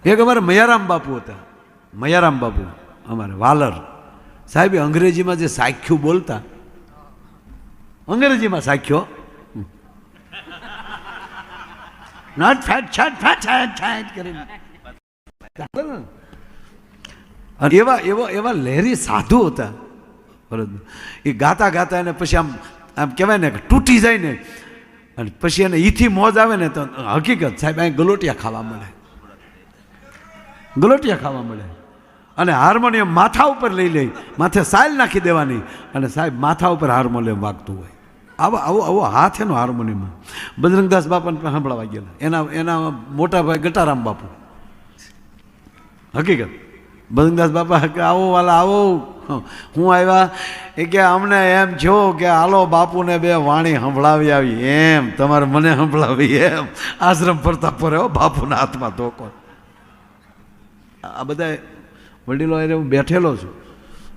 એક અમારે મયારામ બાપુ હતા, મયારામ બાપુ અમારે વાલર સાહેબ, અંગ્રેજીમાં જે સાખ્યું બોલતા, અંગ્રેજીમાં સાખ્યો નોટ ફેટ છાટ ફેટ છાટ છાટ કરીને એવા એવા એવા લહેરી સાધુ હતા. બરોબર, એ ગાતા ગાતા એને પછી આમ આમ કહેવાય ને તૂટી જાય ને, અને પછી એને ઈથી મોજ આવે ને તો હકીકત સાહેબ અહીં ગલોટિયા ખાવા મળે, ગલોટિયા ખાવા મળે. અને હાર્મોનિયમ માથા ઉપર લઈ લે, માથે સાયલ નાખી દેવાની, અને સાહેબ માથા ઉપર હાર્મોનિયમ વાગતું હોય. આવો આવો આવો હાથ એનો હાર્મોનિયમ. બજરંગદાસ બાપાને પણ સાંભળવા ગયેલા, એના મોટા ભાઈ ગટારામ બાપુ. હકીકત બજરંગદાસ બાપા કે આવો વાલા આવો, હું આવ્યા એ કે અમને એમ છો કે હાલો બાપુને બે વાણી સંભળાવી આવી, એમ તમારે મને સંભળાવી એમ. આશ્રમ ફરતા ફરે હો, બાપુના હાથમાં ધોકો. આ બધા વડીલો એ હું બેઠેલો છું,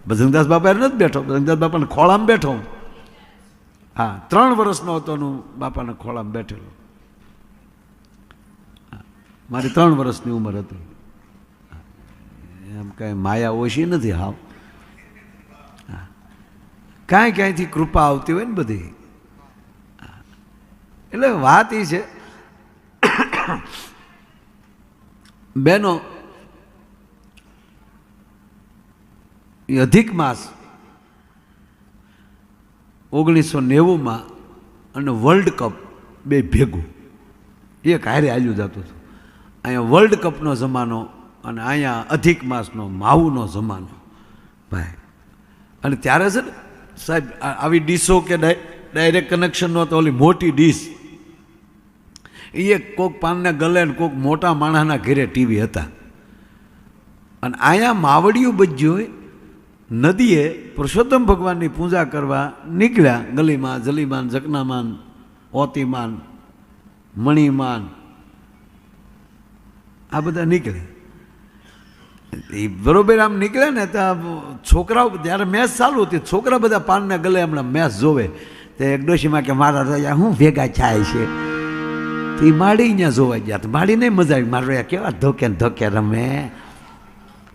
બજરંગદાસ બાપા એ નથી બેઠો, બજરંગદાસ બાપાને ખોળામાં બેઠો. હા, 3 વર્ષનો હતો હું બાપાના ખોળામાં બેઠેલો. મારી 3 વર્ષની ઉંમર હતી. એમ કાંઈ માયા ઓછી નથી હાવ, કાંઈ ક્યાંયથી કૃપા આવતી હોય ને બધી. એટલે વાત એ છે બહેનો, એ અધિક માસ 1990માં અને વર્લ્ડ કપ બે ભેગું એક હારે હાલ્યું જતું હતું. અહીંયા વર્લ્ડ કપનો જમાનો અને અહીંયા અધિક માસનો માવુનો જમાનો ભાઈ. અને ત્યારે છે ને સાહેબ આવી ડીશો કે ડાયરેક્ટ કનેક્શન નહોતો, ઓલી મોટી ડીશ એ કોક પાનને ગલે ને કોક મોટા માણસના ઘરે ટીવી હતા. અને અહીંયા માવડિયું બજ્યું હોય, નદીએ પુરુષોત્તમ ભગવાનની પૂજા કરવા નીકળ્યા. ગલીમાં જલીમાન, જકનામાન, ઓતીમાન, મણિમાન આ બધા નીકળે. એ બરોબર આમ નીકળે ને તો છોકરાઓ, જ્યારે મેચ ચાલુ હતી, છોકરા બધા પાનને ગલે હમણાં મેચ જોવે. તો એક ડોશીમાં કે મારા રજા હું ભેગા થાય છે, તો એ માડી અહીંયા જોવા ગયા. તો માડી નહીં મજા આવી, મારો કેવા ધોકે ને ધોકે રમે,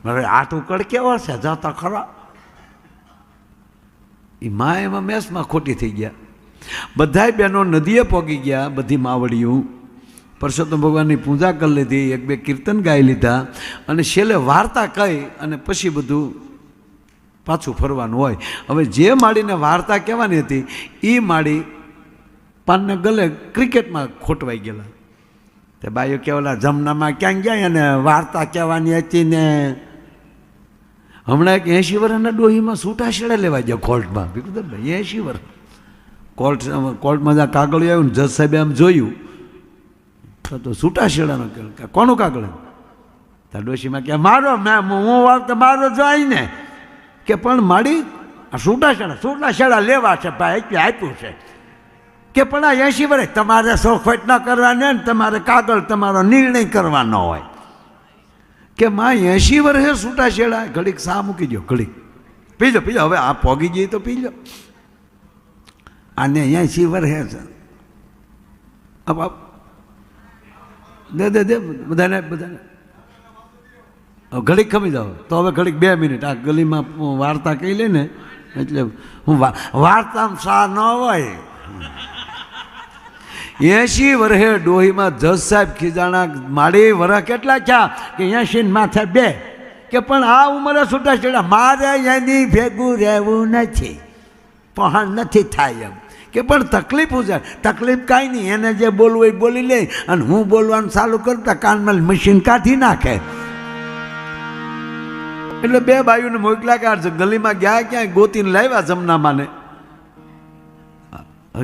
મારે આટ ઉકળ કેવો છે જતા ખરા. એ મા એમાં મેચમાં ખોટી થઈ ગયા. બધાય બહેનો નદીએ પહોંચી ગયા, બધી માવડિયું પરસોત્તમ ભગવાનની પૂજા કરી લીધી, 1-2 કીર્તન ગાઈ લીધા, અને છેલ્લે વાર્તા કહી અને પછી બધું પાછું ફરવાનું હોય. હવે જે માડીને વાર્તા કહેવાની હતી એ માડી પાનને ગલે ક્રિકેટમાં ખોટવાઈ ગયેલા. તે બાઈઓ કહેવાલા જમનામાં ક્યાં ગયા, અને વાર્તા કહેવાની હતી ને હમણાં એક 80 વર્ષના ડોહીમાં છૂટાછેડા લેવા ગયા કોર્ટમાં. બીજું 80 વર્ષ કોર્ટમાં જ્યાં કાગળ આવ્યું ને જજ સાહેબે આમ જોયું તો છૂટાછેડાનો કોનું કાગળ? ત્યાં ડોશીમાં કે મારો મેં હું વાર્તા મારો જાય ને, કે પણ માડી છૂટાછેડા લેવા છે ભાઈ, એટલે આપ્યું છે. કે પણ આ 80 વર્ષ તમારે સોખવટ ન કરવાની ને તમારે કાગળ તમારો નિર્ણય કરવાનો હોય. કે માં 80 વર્ષે છૂટાછેડા, ઘડીક સા મૂકી દો, ઘડીક પીજો પીજો, હવે આ પોગી જઈએ તો પીજો. આને 80 વર્ષે છે, દે દે દે બધાને બધાને ઘડીક ખમી જાઓ. તો હવે ઘડીક 2 મિનિટ આ ગલીમાં વાર્તા કહી લે ને, એટલે હું વાર્તામાં સા ન હોય. 80 વર્ષે ડોહીમાં જજ સાહેબ ખીજાણા, માડી વરસ કેટલા થયા? કે 80 માથે 2. કે પણ આ ઉંમરે છૂટાછેડા, મારે એની ભેગું રહેવું નથી, પહાણ નથી થાય એમ. કે પણ તકલીફ છે, તકલીફ કાંઈ નહીં, એને જે બોલવું એ બોલી લે, અને હું બોલવાનું ચાલુ કરતા કાનમાં મશીન કાઢી નાખે. એટલે 2 બાયુને મોકલા કાઢશે, ગલીમાં ગયા ક્યાંય ગોતીને લાવ્યા જમનામાને.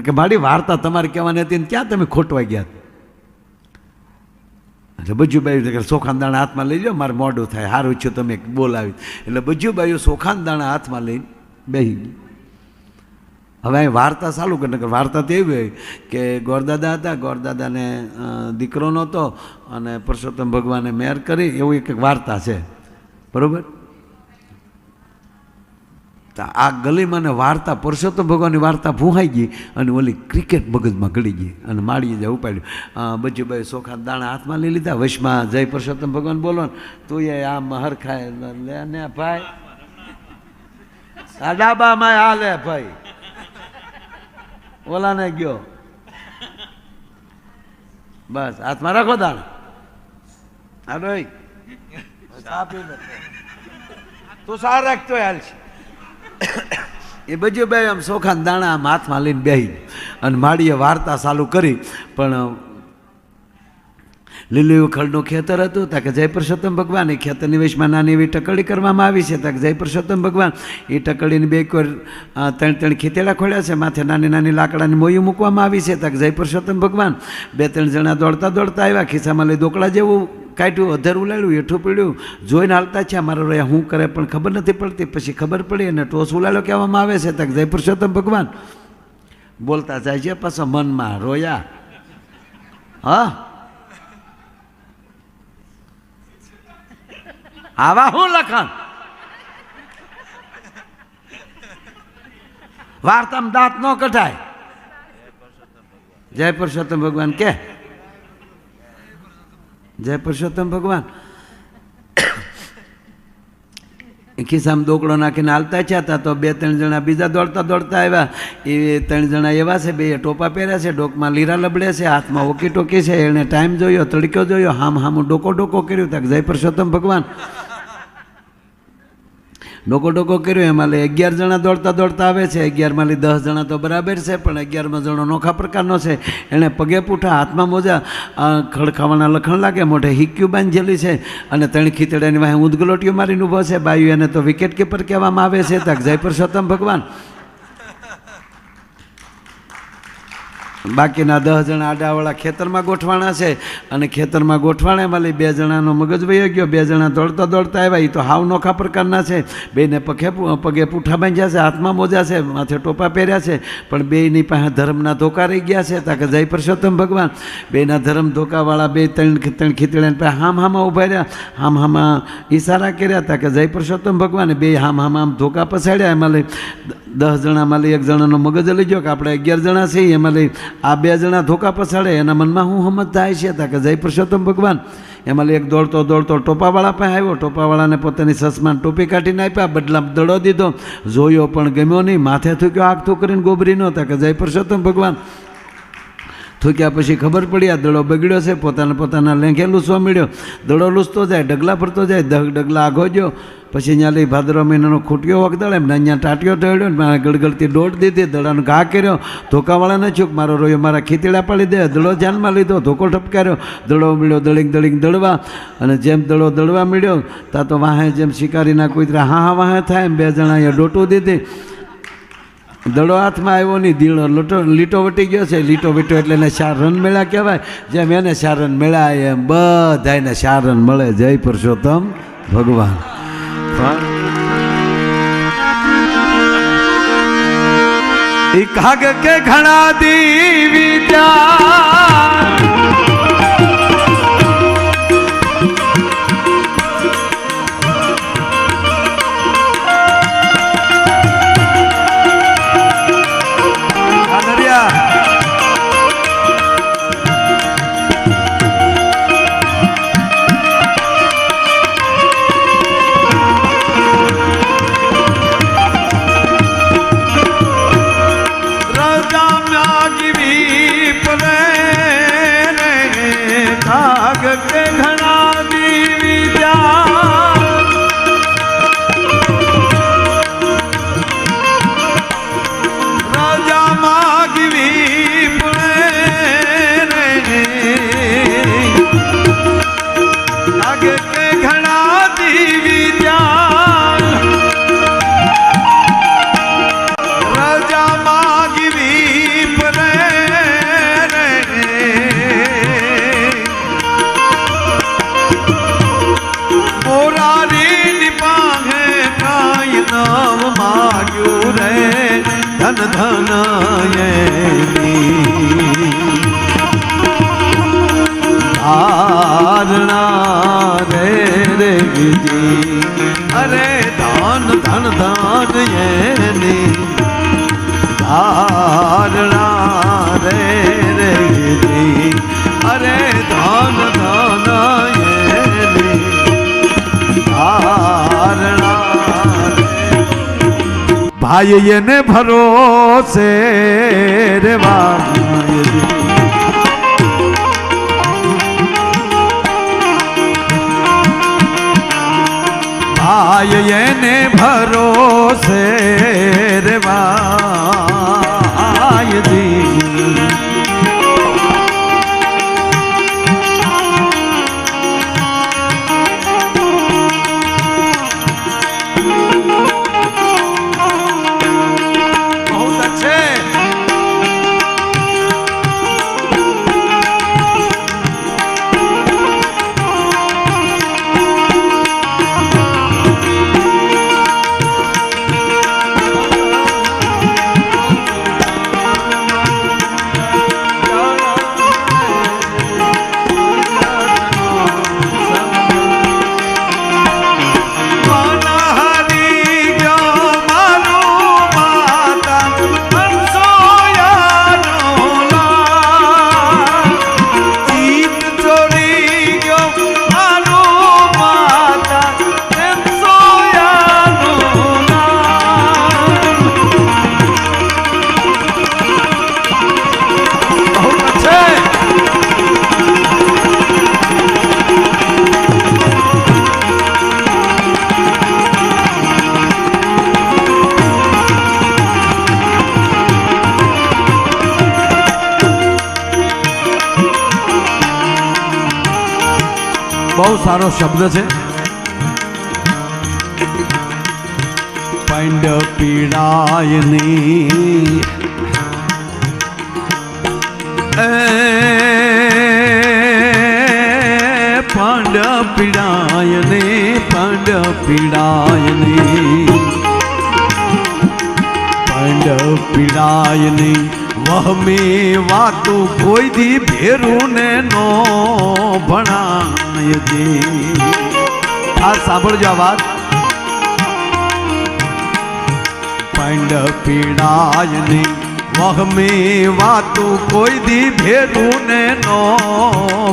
કે મારી વાર્તા તમારે કહેવાની હતી ને ક્યાં તમે ખોટવા ગયા? એટલે બજુબાઈ સોખાન દાણા હાથમાં લઈ લો, મારે મોડું થાય, સારું છું તમે બોલાવી. એટલે બજુબાઈઓ સોખાન દાણા હાથમાં લઈને બેસી ગઈ. હવે અહીં વાર્તા ચાલુ કરી. વાર્તા તો એવી હોય કે ગોરદાદા હતા, ગોરદાદાને દીકરો નહોતો, અને પરસોત્તમ ભગવાને મહેર કરી, એવું એક વાર્તા છે, બરાબર? તો આ ગલીમાં ને વાર્તા પુરુષોત્તમ ભગવાનની વાર્તા ભૂહાઈ ગઈ અને ઓલી ક્રિકેટ મગજમાં ગળી ગઈ અને માળીએ જાય ઉપાડ્યું બજુભાઈ ચોખા દાણા હાથમાં લઈ લીધા વશમાં જય પુરુષોત્તમ ભગવાન બોલો ને તું એ આ મહર ખાય લે ને ભાઈ આ ડાબામાં આ લે ભાઈ ઓલાને ગયો બસ હાથમાં રાખો દાણા હાલો તું સાર રાખતો હાલ છે એ બધું બે આમ ચોખા દાણા આમ હાથમાં લઈને બેસી અને માળીએ વાર્તા ચાલુ કરી પણ લીલું ખડનું ખેતર હતું ત્યાં કે જય પુરુષોત્તમ ભગવાન એ ખેતરની વેશમાં નાની એવી ટકડી કરવામાં આવી છે ત્યાં કે જય પુરુષોત્તમ ભગવાન એ ટકડીની બે કોર ત્રણ ખીતેડા ખોલ્યા છે માથે નાની નાની લાકડાની મોયું મૂકવામાં આવી છે ત્યાં કે જય પુરુષોત્તમ ભગવાન બે ત્રણ જણા દોડતા દોડતા આવ્યા ખિસ્સામાં લઈ દોકડા જેવું કાઢ્યું અધર ઉલાડ્યું હેઠું પીડ્યું જોઈને હાલતા છે મારો રહ્યા હું કરે પણ ખબર નથી પડતી પછી ખબર પડી અને ટોસ ઉલાડ્યો કહેવામાં આવે છે ત્યાં જય પુરુષોત્તમ ભગવાન બોલતા જાય છે પાછો મનમાં રોયા હા આવા હું લખણ વાર્તામાં દાંત ન કઢાય જય પુરુષોત્તમ ભગવાન કે જય પુરુષોત્તમ ભગવાન ખિસ્સામાં દોકડો નાખીને હાલતા છે હતા તો બે ત્રણ જણા બીજા દોડતા દોડતા આવ્યા એ ત્રણ જણા એવા છે બે ટોપા પહેર્યા છે ડોકમાં લીરા લબડે છે હાથમાં ઓકી ટોકી છે એણે ટાઈમ જોયો તડક્યો જોયો હામ ડોકો ડોકો કર્યું ત્યાં જય પુરુષોત્તમ ભગવાન ડોકો ડોકો કર્યો એમાં 11 જણા દોડતા દોડતા આવે છે 11માંથી 10 જણા તો બરાબર છે પણ 11મા જણો નોખા પ્રકારનો છે એણે પગે પૂઠા હાથમાં મોજા ખડખાવાના લખણ લાગે મોઢે હિક્યું બાંધેલી છે અને ત્રણ ખીતડાની વાહે ઊંધગલોટીઓ મારીને ઊભો છે બાયુ એને તો વિકેટ કીપર કહેવામાં આવે છે તક જય પુરુષોત્તમ ભગવાન બાકીના 10 જણા આડાવાળા ખેતરમાં ગોઠવાણા છે અને ખેતરમાં ગોઠવાણે વાળી 2 જણાનો મગજ વહી ગયો 2 જણા દોડતા દોડતા આવ્યા એ તો હાવ નોખા પ્રકારના છે બેને પગે પૂઠા બાંધ્યા છે હાથમાં મોજા છે માથે ટોપા પહેર્યા છે પણ બેની પાસે ધર્મના ધોકા રહી ગયા છે તાકે જય પુરુષોત્તમ ભગવાન બેના ધર્મ ધોકાવાળા બે ત્રણ ખીતડાને પાસે હામાં ઊભા રહ્યા હામાં ઈશારા કર્યા તાકે જય પુરુષોત્તમ ભગવાન બે આમ ધોકા પછાડ્યા એમાં 10 જણામાં 1 જણાનો મગજ લઈ ગયો કે આપણે 11 જણા છીએ એમાં આ 2 જણા ધોકા પછાડે એના મનમાં હું સમજ થાય છે તા કે જય પુરુષોત્તમ ભગવાન એમાં એક દોડતો દોડતો ટોપાવાળા પાસે આવ્યો ટોપાવાળાને પોતાની સસમાન ટોપી કાઢીને આપ્યા બદલામાં દડો દીધો જોયો પણ ગમ્યો નહીં માથે થૂક્યો આગ થૂકરીને ગોબરી નહોતા કે જય પુરુષોત્તમ ભગવાન થૂક્યા પછી ખબર પડી આ દડો બગડ્યો છે પોતાના લેંઘે લૂસવા મળ્યો દડો લૂસતો જાય ડગલા ફરતો જાય ડગલા આગો ગયો પછી અહીંયા લઈ ભાદરવા મહિનાનો ખૂટ્યો વખદાડે એમને અહીંયા ટાંટિયો ઢળ્યો મારે ગળગળતી દોડ દીધી દડાનો ઘા કર્યો ધોકાવાળાને છૂક મારો રોયો મારા ખીતડા પાડી દે દડો ધ્યાનમાં લીધો ધોકો ઠપકાર્યો દડો મળ્યો દળીક દળવા અને જેમ દડો દળવા મળ્યો તા તો વાહે જેમ શિકારીના કૂતરા હા વાહે થાય એમ 2 જણા અહીંયા ડોટું દીધી દડો હાથમાં આવ્યો નહીં દીડો લીટો વટી ગયો છે લીટો વીટ્યો એટલે એને 4 રન મેળા કહેવાય જેમ એને 4 રન મેળા એમ બધાને 4 રન મળે જય પુરુષોત્તમ ભગવાન કાગ કે ઘણા દીવી ધારણા રે રે અરે ધન ધન ધન ધન એની ધારણા રે રે જી અરે ધન ધન એની ધારણા ભાઈ એને ભરોસે રેવાય ભાઈ એને ભરોસે રેવાય જી બહુ સારો શબ્દ છે. પંડ પીડાયની પંડ પીડાયની પંડ પીડાયની પંડ પીડાયની વહમી વાતું કોઈ દી ભેરું ને નો ભણાય જી. આ સાંભળજો આ વાત. પંડ પીડાયની વહમી વાતું કોઈ દી ભેરું ને નો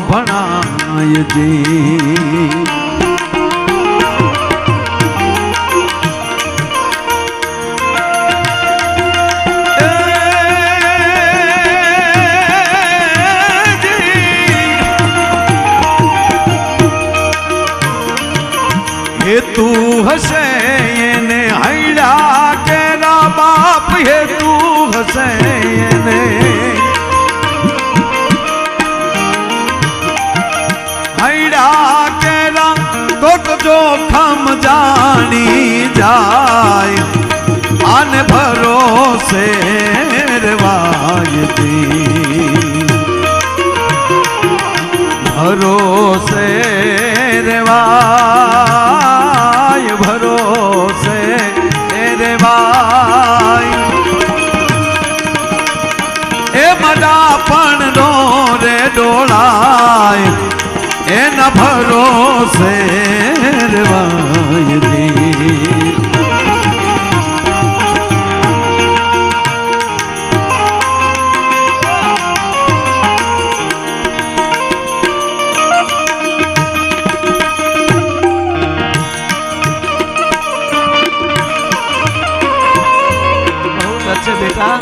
ભણાય જી. તું હશે એને હૈડા કેરા બાપ હે તું હશે એને હૈડા કેરા કોક જોખમ જાણી જાય આને ભરોસે રેવાયતી ભરોસે રેવાય ભરોસે રેવાય એ મડા પણ નો રે ડોળાય એના ભરોસે રેવાય જી. બેટા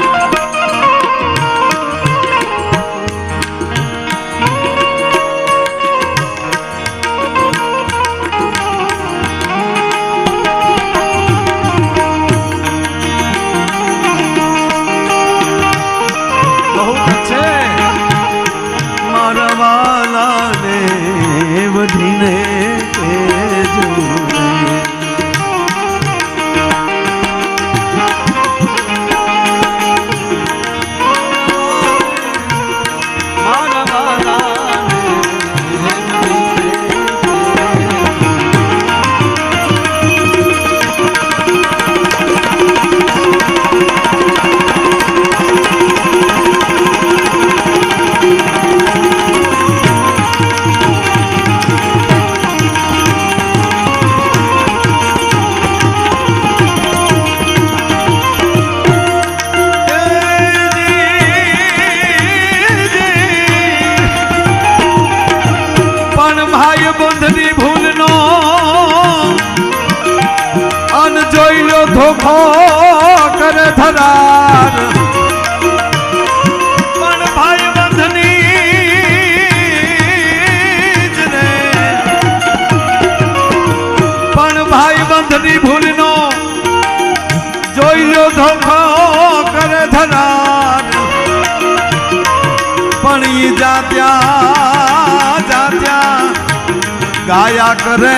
બંધની ભૂલનો અન જોઈ લો ધોખો કરે ધરાર પણ ભાઈ બંધની જ રે પણ ભાઈ બંધની ભૂલનો જોઈ લો ધોખો કરે ધરાર પણ ઈ જાત્યા ગાયા કરે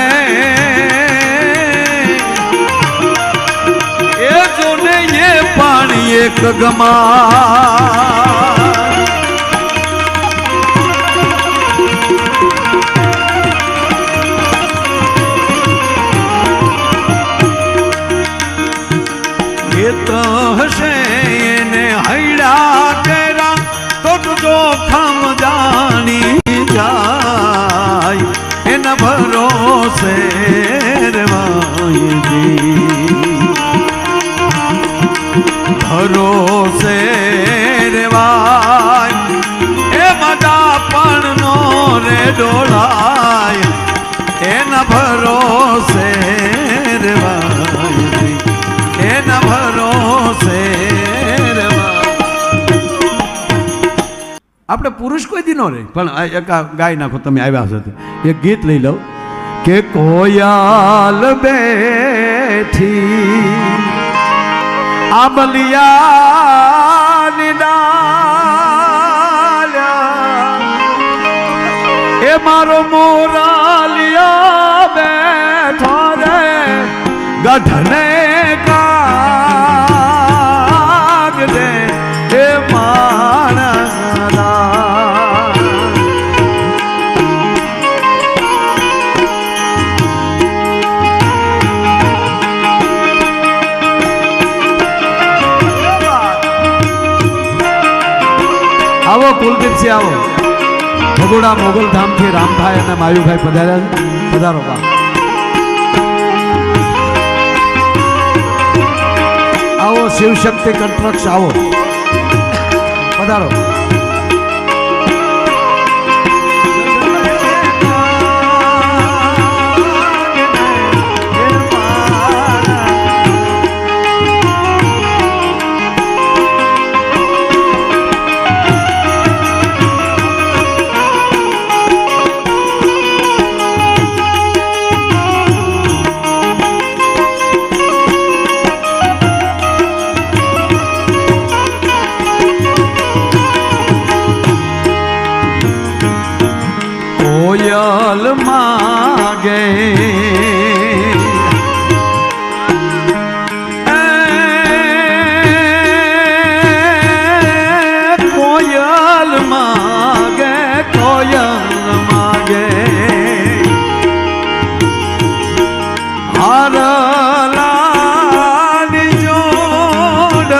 એ જોને એ પાણી એક ગમા એ તો હશે એને હૈડા કેરા તો જોખમ જાણી જાય એના ભરોસે ભરોસે રેવાય એ મજા પણ નો રે ડોળાય એના ભરોસે રેવાય એના ભરોસે આપણે પુરુષ કોઈ દી નો રહે પણ એક ગાઈ નાખો તમે આવ્યા છો એક ગીત લઈ લઉં કે કોયાલ બેઠી આબલિયા નિડાલ્યા એ મારો મોરાલિયા બેઠો રે ગઢને કાગ દે એ માણા આવો કુલદીપસિંહ આવો ભગોડા મોગલ ધામથી રામભાઈ અને માયુભાઈ પધાર્યા પધારો બા આવો શિવશક્તિ કન્સ્ટ્રક્શન આવો પધારો કોયલ માગે કોયલ માગે કોયલ માગે હારલાની જોડ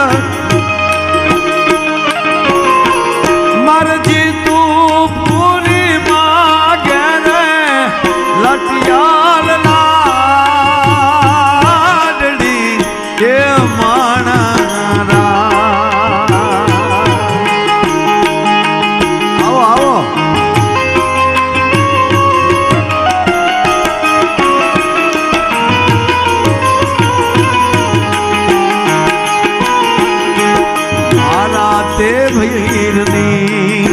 મરજી તું પૂરી લટિયાલ લાડડી કે માણા આવો આવો મારા તે ભૈરની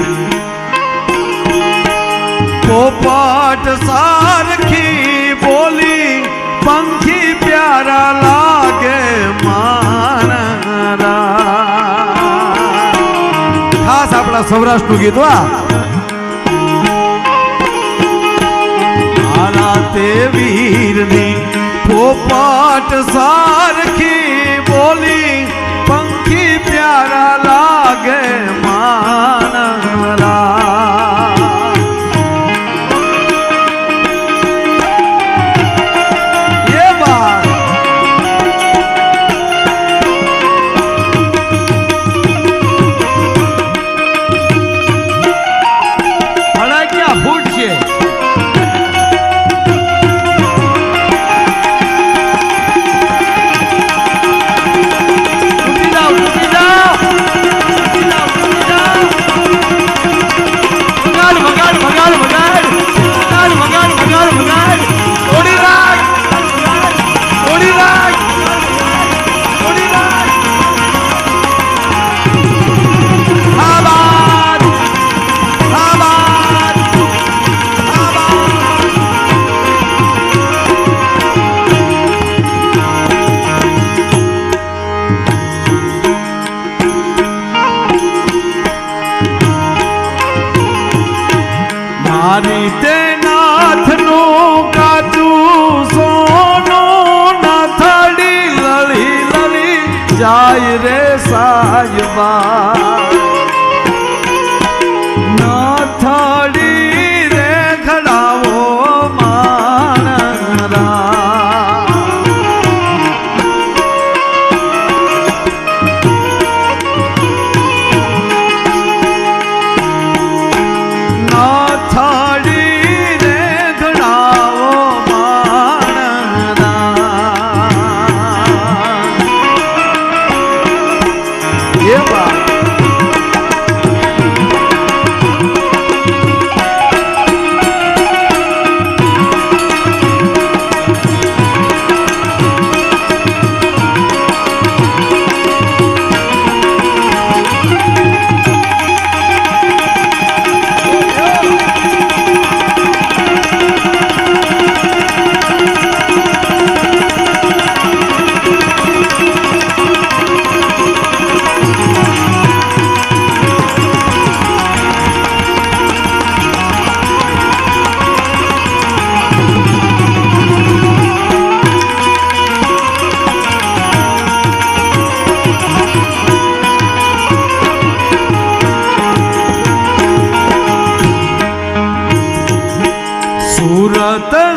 પોપટ સારખી બોલી પંખી પ્યારા લાગે મારા ખાસ આપણા સૌરાષ્ટ્રનું ગીત મારા તે વીરની પોપટ સારખી બોલી પંખી પ્યારા લાગે મારા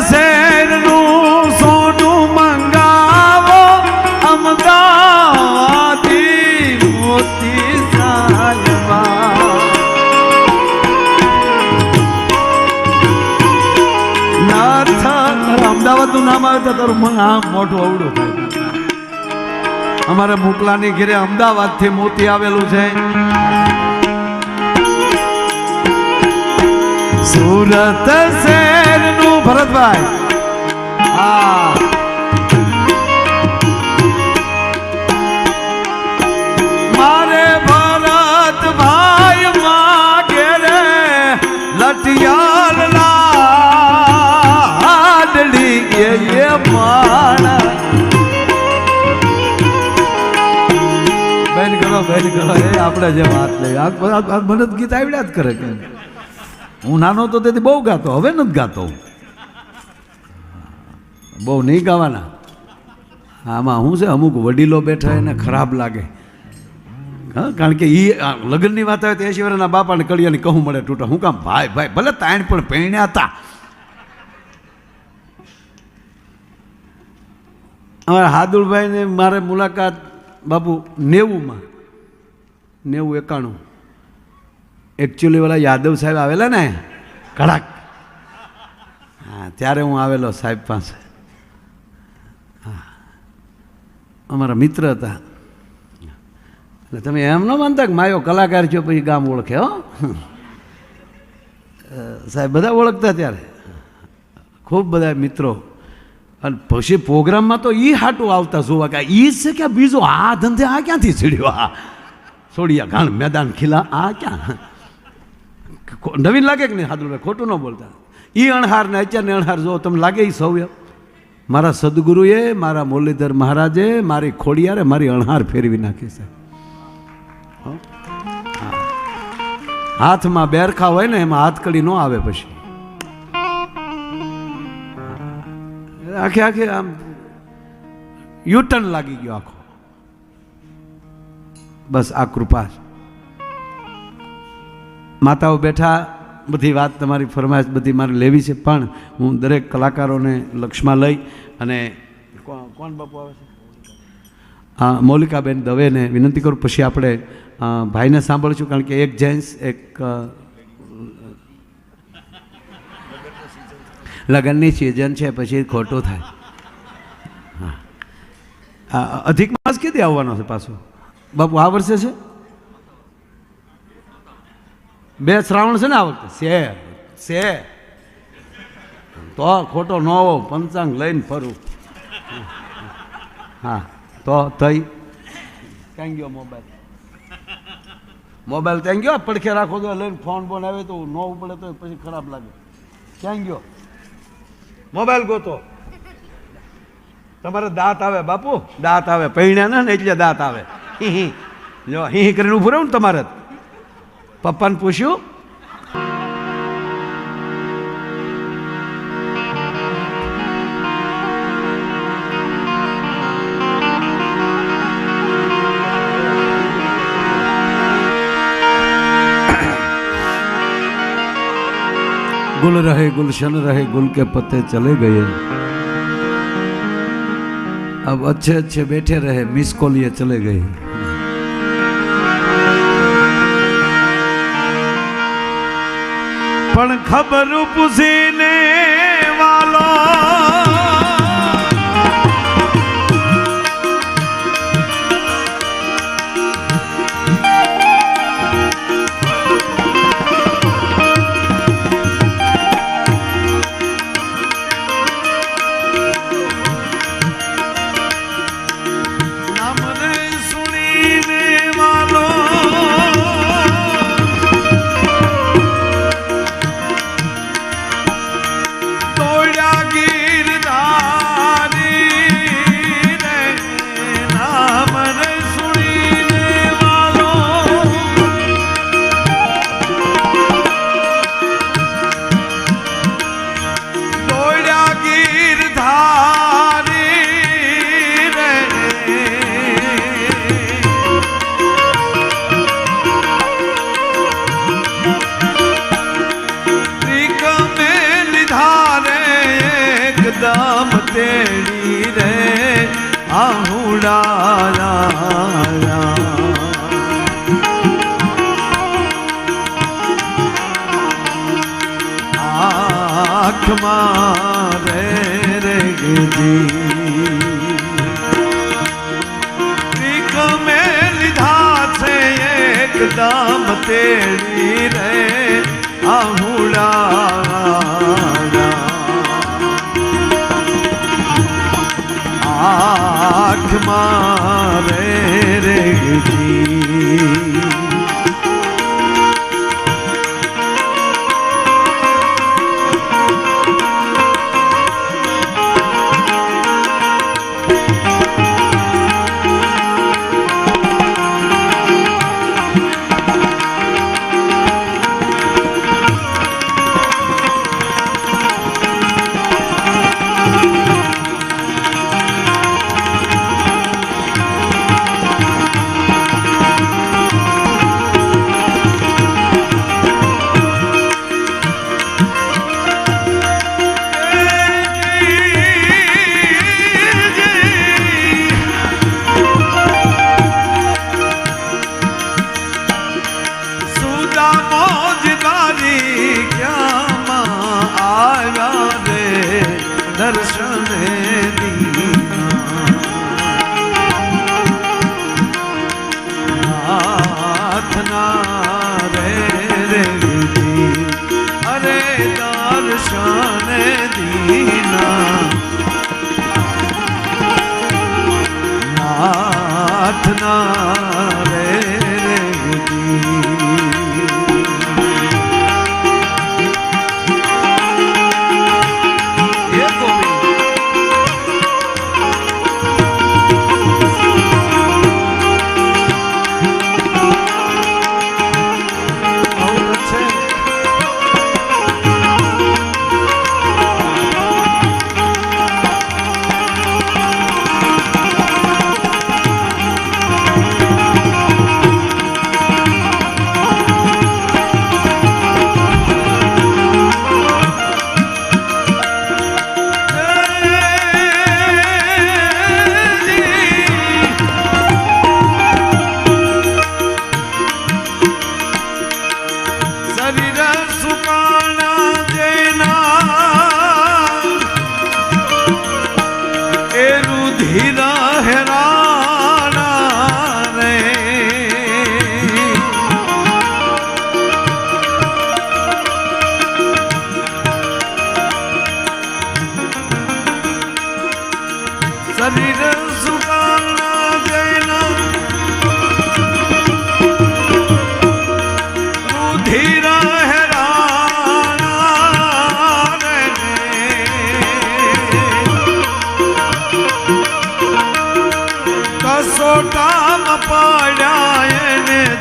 શહેરનું સોનું મંગાવો અમદાવાદી મોતી સાહેબા નાથ અમદાવાદનું નામ આવે તો તારું આમ મોટું અવડું થાય. અમારે મુકલાની ઘેરે અમદાવાદથી મોતી આવેલું છે. સુરત શહેરનું ભરતભાઈ હા મારે ભરતભાઈ માં ઘેરે લટિયાલ લાડલી એ માણા બેન કરો એ આપણે જે વાત લઈ આ મને ગીત આવડ્યા જ કરે કે હું નાનો તો તેથી બહુ ગાતો, હવે નથી ગાતો, બહુ નહીં ગાવાના. આમાં શું છે અમુક વડીલો બેઠા એને ખરાબ લાગે. હા કારણ કે એ લગ્નની વાત આવે તો 80 વર્ષના બાપાને કડિયાની કહું મળે તૂટા. હું કામ ભાઈ ભાઈ ભલે તાણ પણ પૈણ્યા હતા. અમારા હાદુલભાઈને મારે મુલાકાત બાપુ 90માં 91 એકચ્યુઅલી ઓલા યાદવ સાહેબ આવેલા ને કડાક હા ત્યારે હું આવેલો સાહેબ પાસે. હા અમારા મિત્ર હતા. એટલે તમે એમ ન માનતા કે માયો કલાકાર છો પછી ગામ ઓળખે હો સાહેબ બધા ઓળખતા ત્યારે ખૂબ બધા મિત્રો. અને પછી પ્રોગ્રામમાં તો એ હાટું આવતા જોવા કે એ છે કે બીજો આ ધંધે આ ક્યાંથી ચડ્યો આ છોડિયા ઘાણ મેદાન ખીલા આ ક્યાં નવીન લાગે કે નહીં હાદુલભાઈ ખોટું ન બોલતા. એ અણહાર ને અત્યારને અણહાર જો તમને લાગે એ સૌ મારા સદગુરુએ મારા મુરલીધર મહારાજે મારી ખોડિયારે મારી અણહાર ફેરવી નાખી છે. હાથમાં બેરખા હોય ને એમાં હાથકડી ન આવે પછી આખે આખે આમ યુટર્ન લાગી ગયો આખો. બસ આ કૃપા. માતાઓ બેઠા બધી વાત તમારી ફરમાઈશ બધી મારે લેવી છે પણ હું દરેક કલાકારોને લક્ષમાં લઈ અને કોણ બાપુ આવે છે હા મૌલિકાબેન દવેને વિનંતી કરું. પછી આપણે ભાઈને સાંભળીશું કારણ કે એક જેન્ટ્સ એક લગ્નની સિઝન છે પછી ખોટું થાય. હા અધિક માસ કેદી આવવાનો છે પાછો બાપુ? આ વર્ષે છે 2 શ્રાવણ છે ને આ વખતે છે તો ખોટો ન હો પંચાંગ લઈને ફરું. હા તો તઈ ક્યાં ગયો મોબાઈલ ત્યાં ગયો પડખે રાખો તો લઈને ફોન બોન આવે તો ન ઉપડે તો પછી ખરાબ લાગે. ક્યાં ગયો મોબાઈલ ગોતો? તમારે દાંત આવે બાપુ દાંત આવે પૈણ્યા ને એટલે દાંત આવે. જો હી કરીને ઉભું રહું ને તમારે પપ્પાને પૂછ્યું गुल रहे गुलशन रहे गुल के पत्ते चले गए अब अच्छे अच्छे बैठे रहे मिस कॉल ये चले गए. पण खबर पूछने वालो એકદમ તેડી રે આહુડા આંખમાં રે રે રીક મેં લીધા છે એકદમ તેડી રે આહુડા આંખમાં રે રે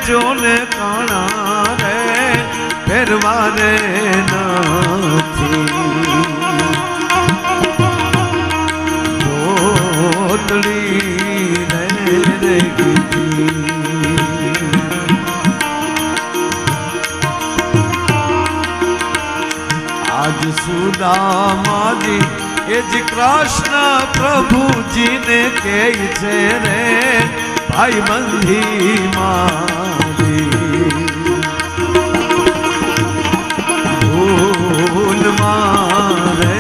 જોને કાણા રે ફેરવારે નથી બોતડી રે રે આજ સુદામાજી એ જ કૃષ્ણ પ્રભુજીને કહે છે રે ભાઈ બંધી મારી ભૂલ મારે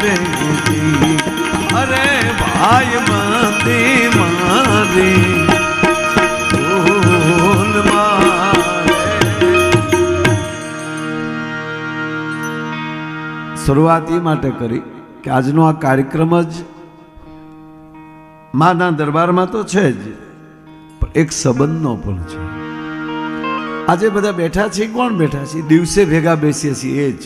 રે અરે ભાઈ બંધી મારી ભૂલ મારે. શરૂઆત એ માટે કરી કે આજનો આ કાર્યક્રમ જ માના દરબારમાં તો છે જ, એક સંબંધનો પણ છે. આજે બધા બેઠા છીએ, કોણ બેઠા છીએ? દિવસે ભેગા બેસીએ છીએ એ જ.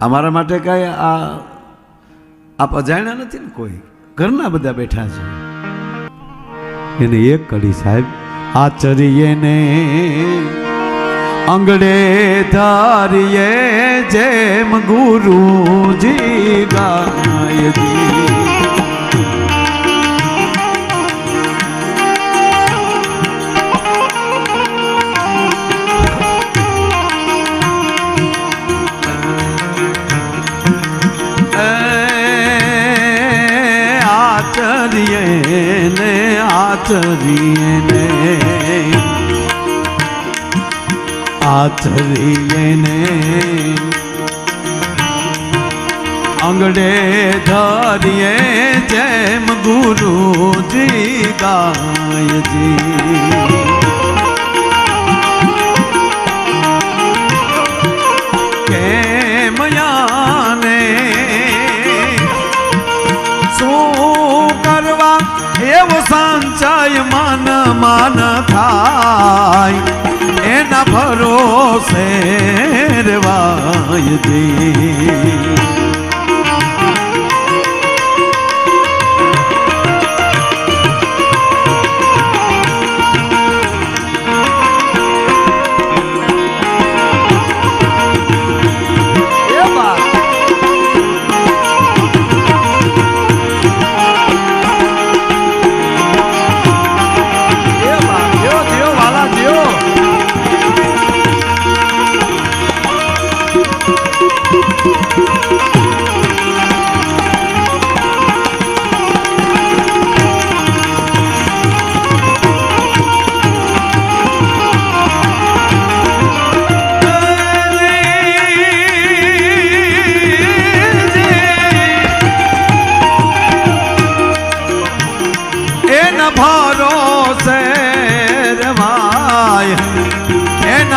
અમારા માટે કાંઈ આપ અજાણ્યા નથી ને, કોઈ ઘરના બધા બેઠા છે. એને એક કડી સાહેબ આચરીએ ને અંગડે ધારીએ જેમ ગુરુજી ગાયજી આચરીને આચરીને અંગડે ધરીએ જેમ ગુરુજી ગાયજી કેમ યાને શું કરવા એવો સંચય મન મન થાય એના ભરોસે રેવાયજી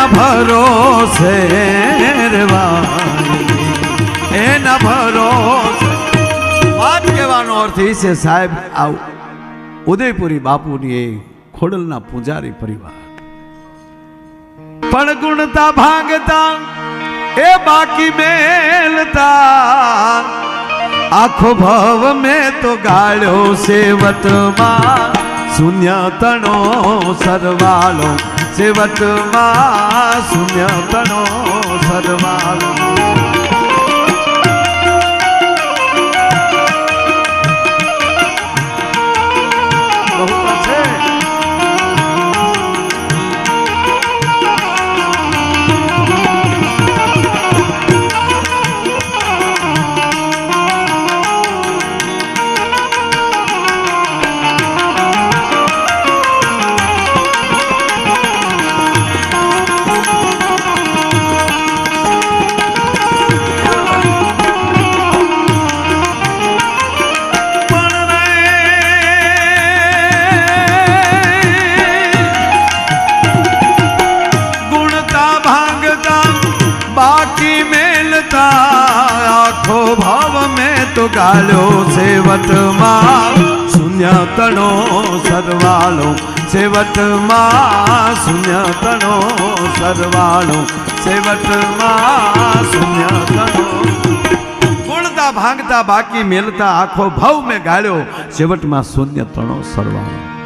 ભરોસે એના ભરોસે વાત કહેવાનો અર્થ એ છે સાહેબ આવ ઉદયપુરી બાપુની એ ખોડલના પૂજારી પરિવાર પણ ગુણતા ભાગતા એ બાકી મેલતા આખો ભવ મેં તો ગાળ્યો સેવતમાં શૂન્ય તણો સરવાળો સેવતમાં શૂન્ય તણો સરવાળો આખો ભાવ મેં તો ગાળ્યો સેવતમાં શૂન્ય તણો સરવાળો સેવતમાં શૂન્ય તણો સરવાળો સેવતમાં શૂન્ય તણો ગુણતા ભાંગતા બાકી મેલતા આખો ભાવ મેં ગાળ્યો સેવટમાં શૂન્ય તણો સરવાળો